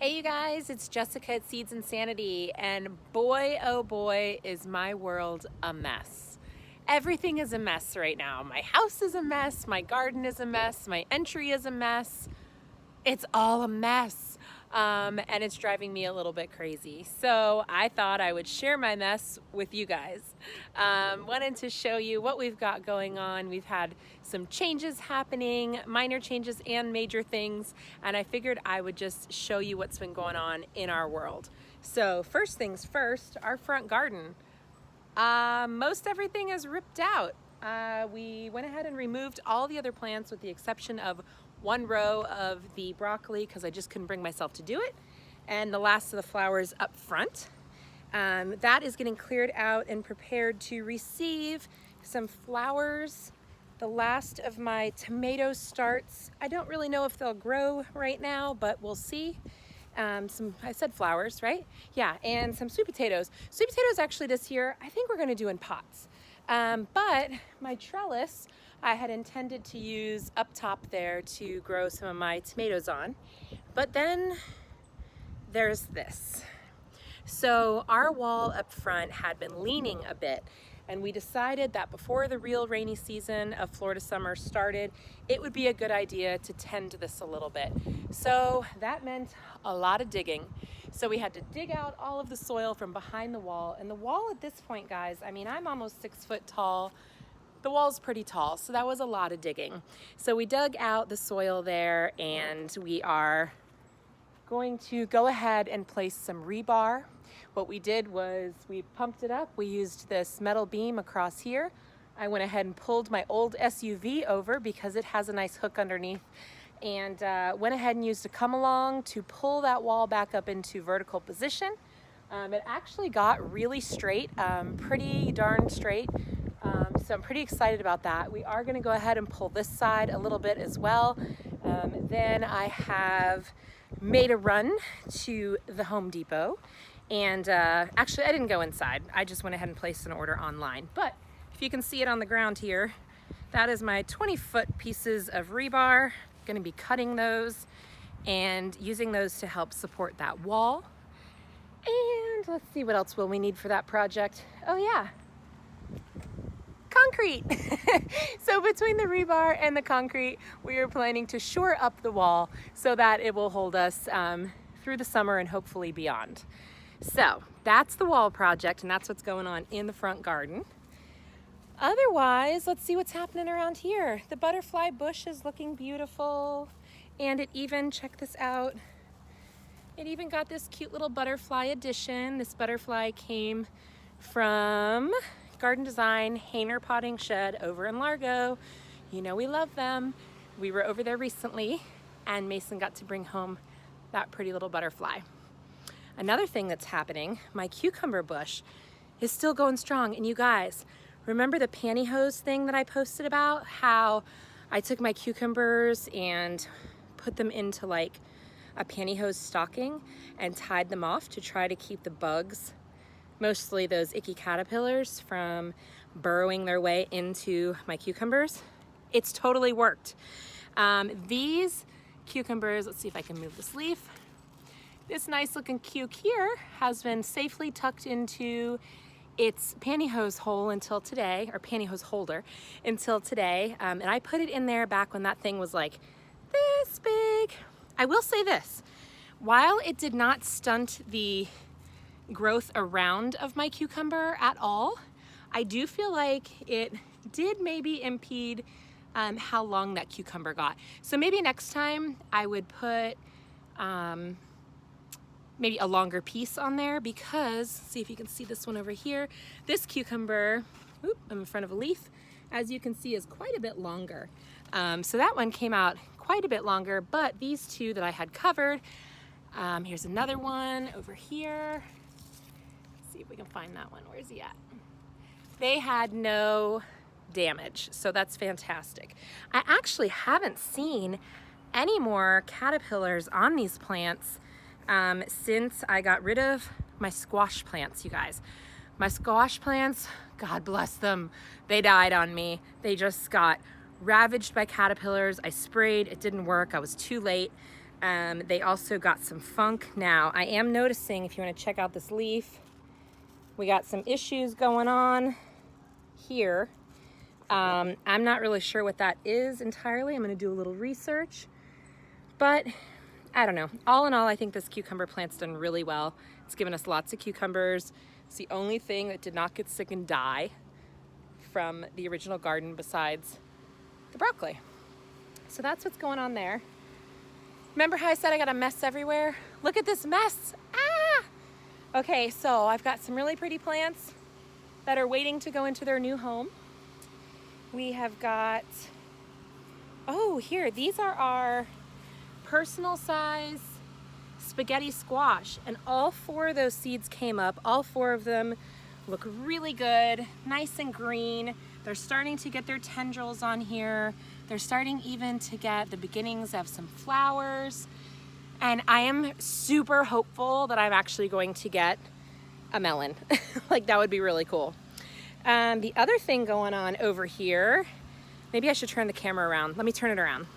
Hey you guys, it's Jessica at Seeds Insanity, and boy oh boy is my world a mess. Everything is a mess right now. My house is a mess, my garden is a mess, my entry is a mess. It's all a mess, and it's driving me a little bit crazy. So I thought I would share my mess with you guys. Wanted to show you what we've got going on. We've had some changes happening, minor changes and major things, and I figured I would just show you what's been going on in our world. So first things first, our front garden. Most everything is ripped out. We went ahead and removed all the other plants with the exception of one row of the broccoli because I just couldn't bring myself to do it, and the last of the flowers up front. That is getting cleared out and prepared to receive some flowers. The last of my tomato starts. I don't really know if they'll grow right now, but we'll see. I said flowers, right? Yeah, and some sweet potatoes. Sweet potatoes actually this year, I think we're gonna do in pots. But my trellis, I had intended to use up top there to grow some of my tomatoes on. But then there's this. So our wall up front had been leaning a bit, and we decided that before the real rainy season of Florida summer started, it would be a good idea to tend to this a little bit. So that meant a lot of digging. So we had to dig out all of the soil from behind the wall. And the wall at this point, guys, I mean, I'm almost 6 foot tall. The wall's pretty tall, so that was a lot of digging. So we dug out the soil there, and we are going to go ahead and place some rebar. What we did was we pumped it up. We used this metal beam across here. I went ahead and pulled my old SUV over because it has a nice hook underneath, and went ahead and used a come along to pull that wall back up into vertical position. It actually got really straight, pretty darn straight. So I'm pretty excited about that. We are gonna go ahead and pull this side a little bit as well. Then I have made a run to the Home Depot, and actually I didn't go inside. I just went ahead and placed an order online. But if you can see it on the ground here, that is my 20-foot pieces of rebar. Gonna be cutting those and using those to help support that wall. And let's see, what else will we need for that project? Oh yeah, concrete. So between the rebar and the concrete, we are planning to shore up the wall so that it will hold us through the summer and hopefully beyond. So that's the wall project, and that's what's going on in the front garden. Otherwise, let's see what's happening around here. The butterfly bush is looking beautiful, and it even, check this out, it even got this cute little butterfly addition. This butterfly came from Garden Design Hainer Potting Shed over in Largo. You know we love them. We were over there recently, and Mason got to bring home that pretty little butterfly. Another thing that's happening, my cucumber bush is still going strong. And you guys, remember the pantyhose thing that I posted about? How I took my cucumbers and put them into like a pantyhose stocking and tied them off to try to keep the bugs, mostly those icky caterpillars, from burrowing their way into my cucumbers. It's totally worked. These cucumbers, let's see if I can move this leaf. This nice looking cuke here has been safely tucked into its pantyhose hole until today, or pantyhose holder until today. And I put it in there back when that thing was like this big. I will say this, while it did not stunt the growth around of my cucumber at all, I do feel like it did maybe impede how long that cucumber got. So maybe next time I would put maybe a longer piece on there, because, see if you can see this one over here, this cucumber, I'm in front of a leaf, as you can see, is quite a bit longer. So that one came out quite a bit longer, but these two that I had covered, here's another one over here. See if we can find that one. Where's he at? They had no damage, so that's fantastic. I actually haven't seen any more caterpillars on these plants since I got rid of my squash plants, you guys. My squash plants, God bless them, they died on me. They just got ravaged by caterpillars. I sprayed, it didn't work, I was too late. They also got some funk. Now, I am noticing, if you want to check out this leaf, we got some issues going on here. I'm not really sure what that is entirely. I'm going to do a little research, but I don't know. All in all, I think this cucumber plant's done really well. It's given us lots of cucumbers. It's the only thing that did not get sick and die from the original garden besides the broccoli. So that's what's going on there. Remember how I said I got a mess everywhere? Look at this mess. Ah! Okay, so I've got some really pretty plants that are waiting to go into their new home. We have got, oh, here, these are our personal size spaghetti squash, and all 4 of those seeds came up. All 4 of them look really good, nice and green. They're starting to get their tendrils on here. They're starting even to get the beginnings of some flowers. And I am super hopeful that I'm actually going to get a melon. Like, that would be really cool. The other thing going on over here, maybe I should turn the camera around. Let me turn it around.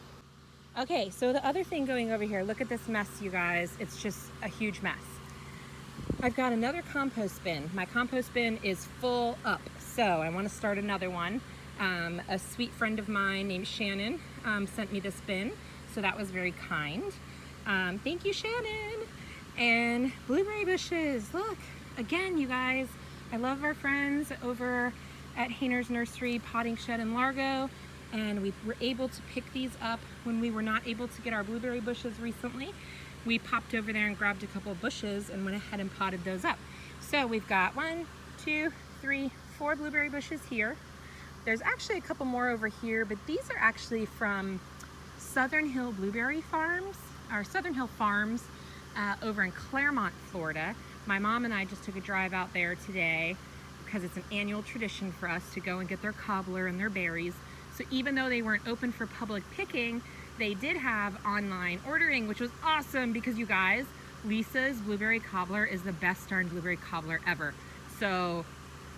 Okay, so the other thing going over here, look at this mess, you guys. It's just a huge mess. I've got another compost bin. My compost bin is full up, so I want to start another one. A sweet friend of mine named Shannon sent me this bin, so that was very kind. Thank you, Shannon. And blueberry bushes, look, again, you guys, I love our friends over at Hayner's Nursery Potting Shed in Largo, and we were able to pick these up when we were not able to get our blueberry bushes recently. We popped over there and grabbed a couple of bushes and went ahead and potted those up. So we've got 1, 2, 3, 4 blueberry bushes here. There's actually a couple more over here, but these are actually from Southern Hill Blueberry Farms, or Southern Hill Farms over in Claremont, Florida. My mom and I just took a drive out there today because it's an annual tradition for us to go and get their cobbler and their berries. So even though they weren't open for public picking, they did have online ordering, which was awesome because, you guys, Lisa's blueberry cobbler is the best darn blueberry cobbler ever. So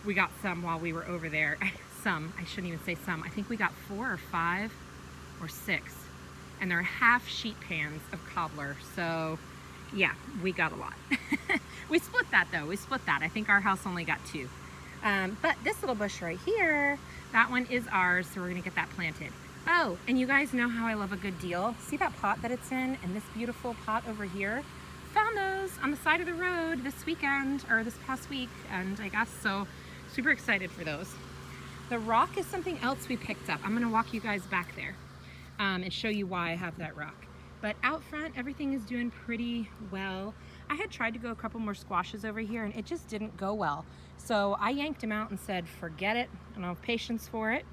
we got some while we were over there. Some, I shouldn't even say some. I think we got 4 or 5 or 6. And they're half sheet pans of cobbler. So yeah, we got a lot. We split that though, we split that. I think our house only got 2. But this little bush right here, that one is ours, so we're gonna get that planted. Oh, and you guys know how I love a good deal. See that pot that it's in, and this beautiful pot over here? Found those on the side of the road this weekend, or this past week, and I guess, so super excited for those. The rock is something else we picked up. I'm gonna walk you guys back there and show you why I have that rock. But out front, everything is doing pretty well. I had tried to go a couple more squashes over here and it just didn't go well. So I yanked them out and said, forget it, I don't have patience for it.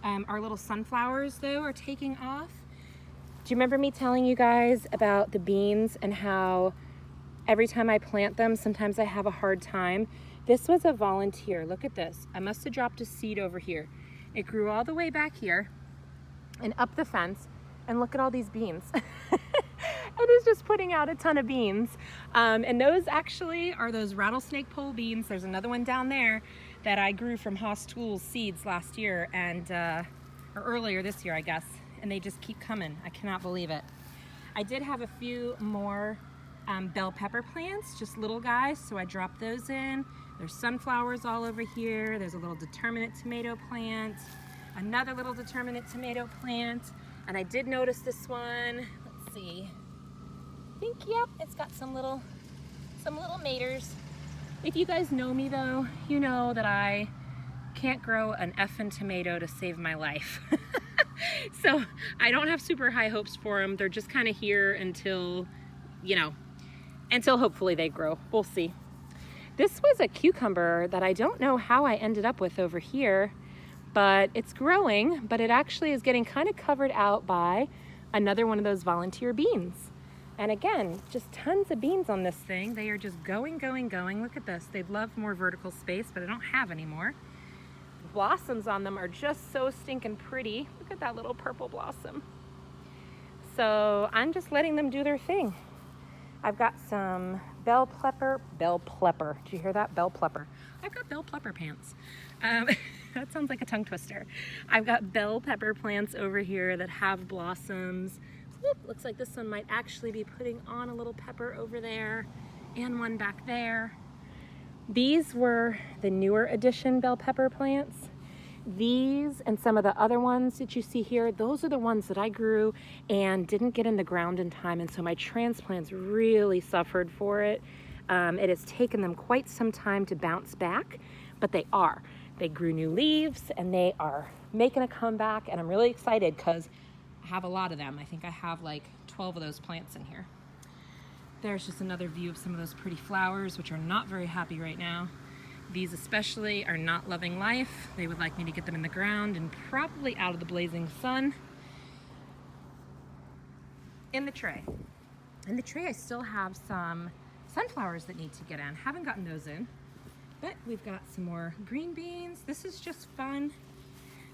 Our little sunflowers though are taking off. Do you remember me telling you guys about the beans and how every time I plant them, sometimes I have a hard time? This was a volunteer, look at this. I must have dropped a seed over here. It grew all the way back here and up the fence, and look at all these beans. It is just putting out a ton of beans. And those actually are those rattlesnake pole beans. There's another one down there that I grew from Haas Tools seeds last year, and or earlier this year, I guess. And they just keep coming. I cannot believe it. I did have a few more bell pepper plants, just little guys, so I dropped those in. There's sunflowers all over here. There's a little determinate tomato plant, another little determinate tomato plant, and I did notice this one. Let's see. I think, yep, it's got some little maters. If you guys know me though, you know that I can't grow an effing tomato to save my life. So I don't have super high hopes for them. They're just kind of here until, you know, until hopefully they grow. We'll see. This was a cucumber that I don't know how I ended up with over here, but it's growing, but it actually is getting kind of covered out by another one of those volunteer beans. And again, just tons of beans on this thing. They are just going, going, going. Look at this. They'd love more vertical space, but I don't have any more. The blossoms on them are just so stinking pretty. Look at that little purple blossom. So I'm just letting them do their thing. I've got some bell pepper. Did you hear that? Bell pepper. I've got bell pepper pants. That sounds like a tongue twister. I've got bell pepper plants over here that have blossoms. Whoop, looks like this one might actually be putting on a little pepper over there and one back there. These were the newer edition bell pepper plants. These and some of the other ones that you see here, those are the ones that I grew and didn't get in the ground in time, and so my transplants really suffered for it. It has taken them quite some time to bounce back, but they are. They grew new leaves and they are making a comeback, and I'm really excited because I have a lot of them. I think I have like 12 of those plants in here. There's just another view of some of those pretty flowers, which are not very happy right now. These especially are not loving life. They would like me to get them in the ground and probably out of the blazing sun. In the tray. In the tray I still have some sunflowers that need to get in. Haven't gotten those in, but we've got some more green beans. This is just fun.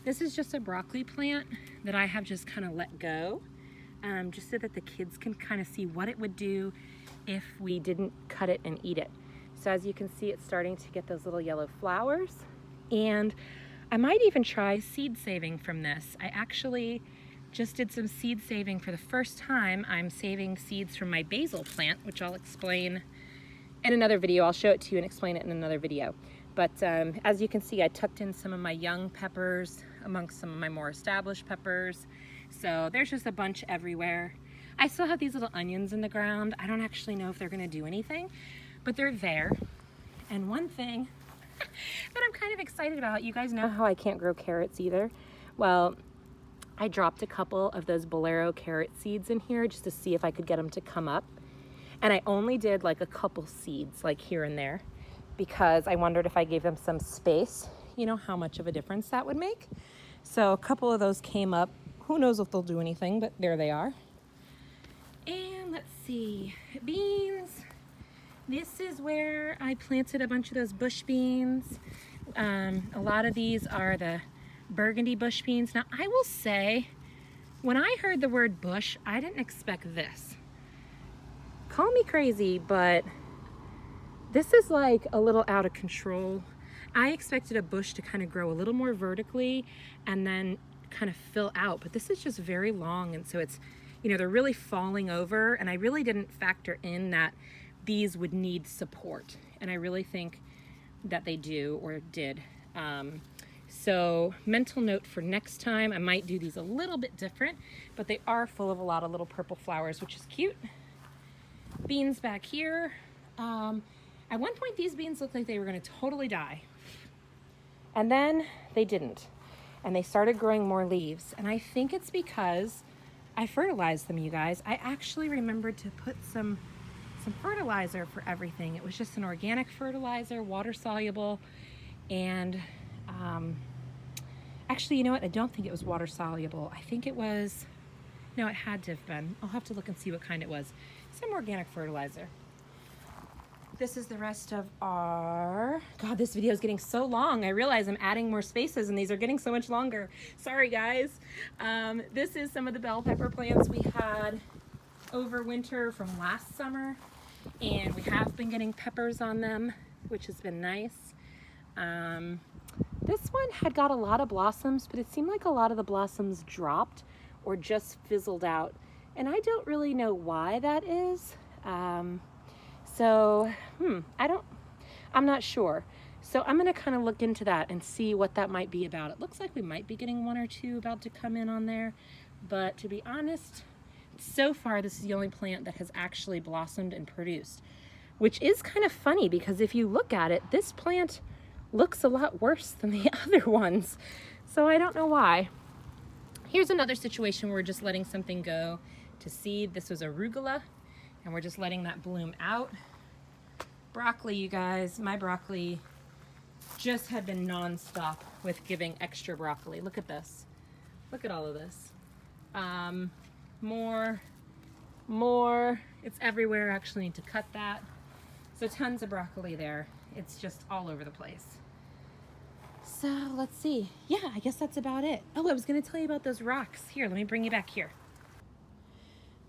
This is just a broccoli plant that I have just kind of let go, just so that the kids can kind of see what it would do if we didn't cut it and eat it. So as you can see, it's starting to get those little yellow flowers, and I might even try seed saving from this. I actually just did some seed saving for the first time. I'm saving seeds from my basil plant, which I'll explain in another video. I'll show it to you and explain it in another video. But as you can see, I tucked in some of my young peppers amongst some of my more established peppers. So there's just a bunch everywhere. I still have these little onions in the ground. I don't actually know if they're gonna do anything, but they're there. And one thing that I'm kind of excited about, you guys know how I can't grow carrots either. Well, I dropped a couple of those Bolero carrot seeds in here just to see if I could get them to come up. And I only did like a couple seeds, like here and there, because I wondered if I gave them some space, you know, how much of a difference that would make. So a couple of those came up. Who knows if they'll do anything, but there they are. And let's see, beans. This is where I planted a bunch of those bush beans. A lot of these are the burgundy bush beans. Now I will say, when I heard the word bush, I didn't expect this. Call me crazy, but this is like a little out of control. I expected a bush to kind of grow a little more vertically and then kind of fill out, but this is just very long, and so it's, you know, they're really falling over, and I really didn't factor in that these would need support, and I really think that they do, or did. So mental note for next time, I might do these a little bit different, but they are full of a lot of little purple flowers, which is cute. Beans back here. At one point these beans looked like they were going to totally die, and then they didn't, and they started growing more leaves, and I think it's because I fertilized them, you guys. I actually remembered to put some fertilizer for everything. It was just an organic fertilizer, water soluble, and actually, you know what? I don't think it was water soluble. I think it was, no, it had to have been. I'll have to look and see what kind it was. Some organic fertilizer. This is the rest of our, God, this video is getting so long. I realize I'm adding more spaces and these are getting so much longer. Sorry, guys. This is some of the bell pepper plants we had over winter from last summer, and we have been getting peppers on them, which has been nice. This one had got a lot of blossoms, but it seemed like a lot of the blossoms dropped or just fizzled out, and I don't really know why that is. I'm not sure. So I'm gonna kind of look into that and see what that might be about. It looks like we might be getting one or two about to come in on there, but to be honest, so far this is the only plant that has actually blossomed and produced, which is kind of funny because if you look at it, this plant looks a lot worse than the other ones. So I don't know why. Here's another situation where we're just letting something go to seed. This was arugula, and we're just letting that bloom out. Broccoli, you guys, my broccoli just had been nonstop with giving extra broccoli. Look at this. Look at all of this. More. It's everywhere. I actually need to cut that. So tons of broccoli there. It's just all over the place. So let's see. Yeah, I guess that's about it. Oh, I was going to tell you about those rocks. Here, let me bring you back here.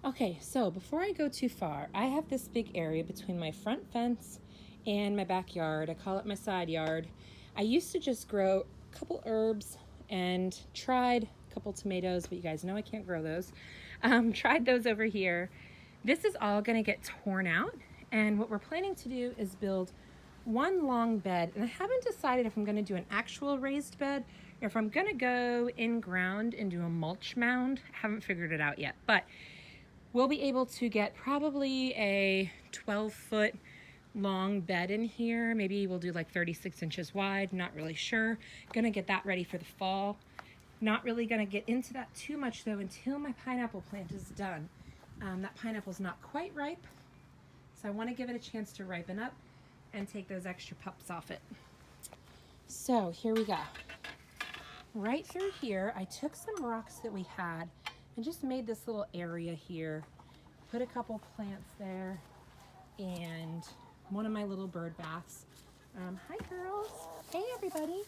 Okay, so before I go too far, I have this big area between my front fence and my backyard. I call it my side yard. I used to just grow a couple herbs and tried a couple tomatoes, but you guys know I can't grow those. Tried those over here. This is all gonna get torn out, and what we're planning to do is build one long bed, and I haven't decided if I'm gonna do an actual raised bed or if I'm gonna go in ground and do a mulch mound. I haven't figured it out yet, but we'll be able to get probably a 12-foot long bed in here. Maybe we'll do like 36 inches wide, not really sure. Gonna get that ready for the fall. Not really gonna get into that too much though until my pineapple plant is done. That pineapple's not quite ripe, so I wanna give it a chance to ripen up and take those extra pups off it. So here we go. Right through here, I took some rocks that we had and just made this little area here. Put a couple plants there and one of my little bird baths. Hi girls. Hey everybody.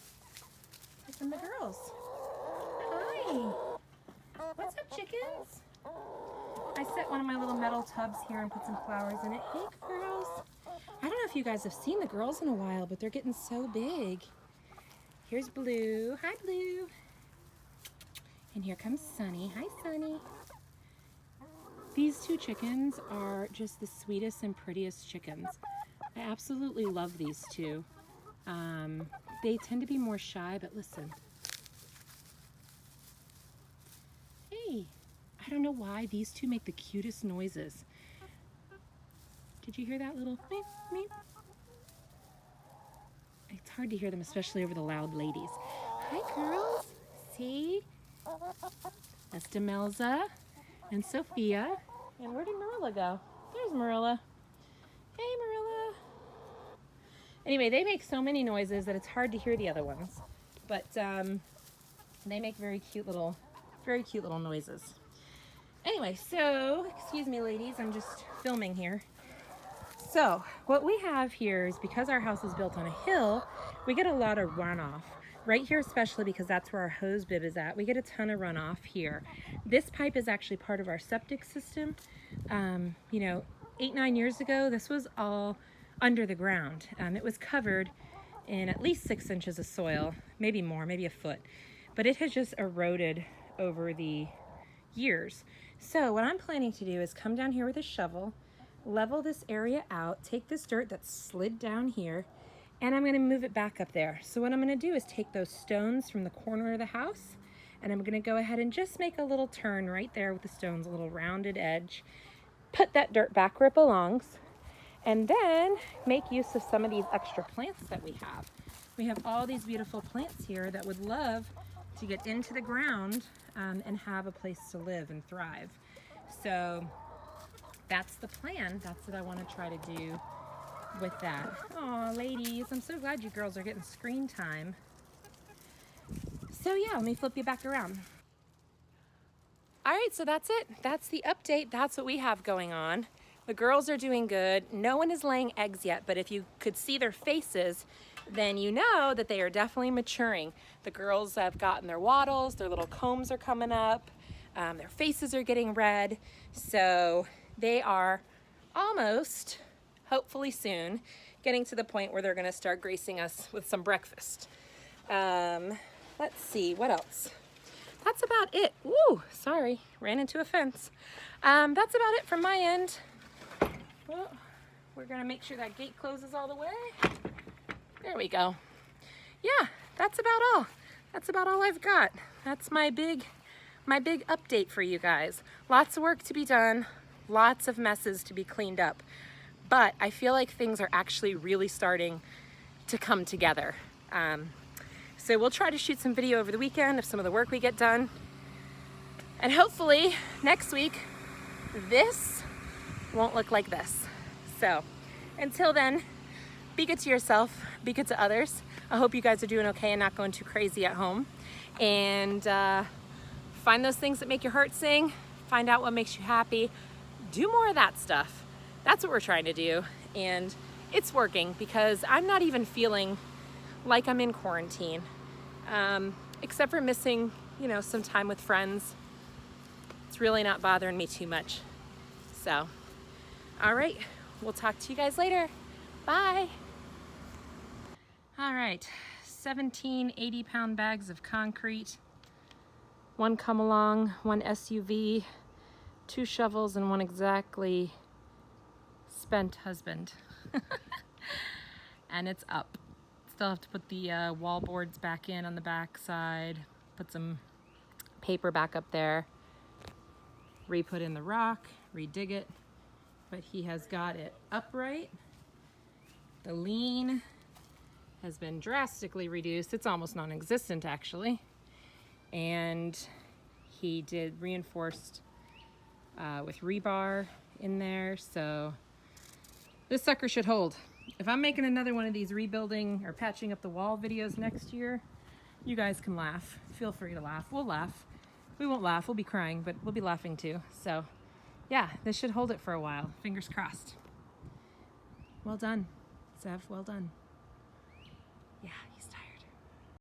Here's some of the girls. Hi. What's up, chickens? I set one of my little metal tubs here and put some flowers in it. Hey girls. I don't know if you guys have seen the girls in a while, but they're getting so big. Here's Blue. Hi, Blue. And here comes Sunny. Hi, Sunny. These two chickens are just the sweetest and prettiest chickens. I absolutely love these two. They tend to be more shy, but listen. Hey, I don't know why these two make the cutest noises. Did you hear that little meep, meep? It's hard to hear them, especially over the loud ladies. Hi, girls. See? That's Demelza and Sophia. And where did Marilla go? There's Marilla. Hey, Marilla. Anyway, they make so many noises that it's hard to hear the other ones. But they make very cute little noises. Anyway, so, excuse me, ladies, I'm just filming here. So what we have here is, because our house is built on a hill, we get a lot of runoff. Right here especially, because that's where our hose bib is at, we get a ton of runoff here. This pipe is actually part of our septic system. You know, 8-9 years ago, this was all under the ground. It was covered in at least 6 inches of soil, maybe more, maybe a foot. But it has just eroded over the years. So what I'm planning to do is come down here with a shovel, level this area out, take this dirt that's slid down here, and I'm gonna move it back up there. So what I'm gonna do is take those stones from the corner of the house, and I'm gonna go ahead and just make a little turn right there with the stones, a little rounded edge, put that dirt back where it belongs, and then make use of some of these extra plants that we have. We have all these beautiful plants here that would love to get into the ground and have a place to live and thrive. So that's the plan. That's what I want to try to do with that. Aw, ladies, I'm so glad you girls are getting screen time. So yeah, let me flip you back around. All right, so that's it. That's the update. That's what we have going on. The girls are doing good. No one is laying eggs yet, but if you could see their faces, then you know that they are definitely maturing. The girls have gotten their wattles, their little combs are coming up, their faces are getting red. So they are almost, hopefully soon, getting to the point where they're gonna start gracing us with some breakfast. Let's see, what else? That's about it. Woo, sorry, ran into a fence. That's about it from my end. Well, we're gonna make sure that gate closes all the way. There we go. Yeah, that's about all. That's about all I've got. That's my big update for you guys. Lots of work to be done, lots of messes to be cleaned up, but I feel like things are actually really starting to come together. So we'll try to shoot some video over the weekend of some of the work we get done. And hopefully next week, this won't look like this. So until then, be good to yourself, be good to others. I hope you guys are doing okay and not going too crazy at home. And find those things that make your heart sing, find out what makes you happy, do more of that stuff. That's what we're trying to do. And it's working because I'm not even feeling like I'm in quarantine, except for missing, you know, some time with friends. It's really not bothering me too much. So, all right, we'll talk to you guys later. Bye. All right, 17 80-pound bags of concrete, one come along, one SUV, 2 shovels and one exactly spent husband. And it's up. Still have to put the wall boards back in on the back side, put some paper back up there, re-put in the rock, re-dig it, but he has got it upright. The lean has been drastically reduced. It's almost non-existent actually. And he did reinforced with rebar in there, so this sucker should hold. If I'm making another one of these rebuilding or patching up the wall videos next year, you guys can laugh. Feel free to laugh. We'll laugh. We won't laugh, we'll be crying, but we'll be laughing too. So yeah, this should hold it for a while. Fingers crossed. Well done, Zev, well done. Yeah.